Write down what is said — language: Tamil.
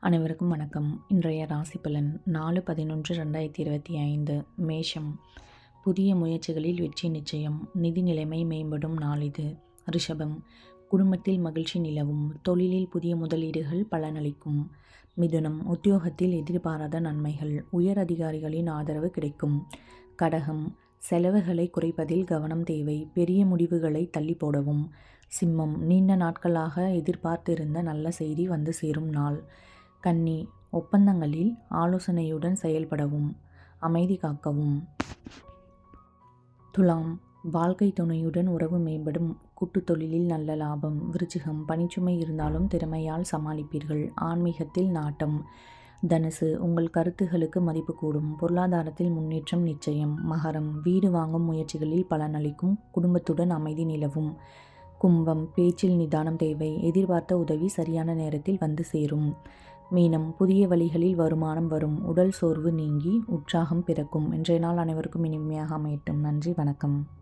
அனைவருக்கும் வணக்கம். இன்றைய ராசி பலன் 4/11/2025 மேஷம். புதிய முயற்சிகளில் வெற்றி நிச்சயம். நிதி நிலைமை மேம்படும் நாள் இது. ரிஷபம். குடும்பத்தில் மகிழ்ச்சி நிலவும். தொழிலில் புதிய முதலீடுகள் பலனளிக்கும். மிதுனம். உத்தியோகத்தில் எதிர்பாராத நன்மைகள். உயர் அதிகாரிகளின் ஆதரவு கிடைக்கும். கடகம். செலவுகளை குறைப்பதில் கவனம் தேவை. பெரிய முடிவுகளை தள்ளி போடவும். சிம்மம். நீண்ட நாட்களாக எதிர்பார்த்திருந்த நல்ல செய்தி வந்து சேரும் நாள். கன்னி. ஒப்பந்தங்களில் ஆலோசனையுடன் செயல்படவும். அமைதி காக்கவும். துலாம். வாழ்க்கை துணையுடன் உறவு மேம்படும். கூட்டுத் தொழிலில் நல்ல லாபம். விருச்சிகம். பணிச்சுமை இருந்தாலும் திறமையால் சமாளிப்பீர்கள். ஆன்மீகத்தில் நாட்டம். தனுசு. உங்கள் கருத்துகளுக்கு மதிப்பு கூடும். பொருளாதாரத்தில் முன்னேற்றம் நிச்சயம். மகரம். வீடு வாங்கும் முயற்சிகளில் பலனளிக்கும். குடும்பத்துடன் அமைதி நிலவும். கும்பம். பேச்சில் நிதானம் தேவை. எதிர்பார்த்த உதவி சரியான நேரத்தில் வந்து சேரும். மீனம். புதிய வழிகளில் வருமானம் வரும். உடல் சோர்வு நீங்கி உற்சாகம் பிறக்கும். இன்றைய நாள் அனைவருக்கும் இனிமையாக அமையட்டும். நன்றி, வணக்கம்.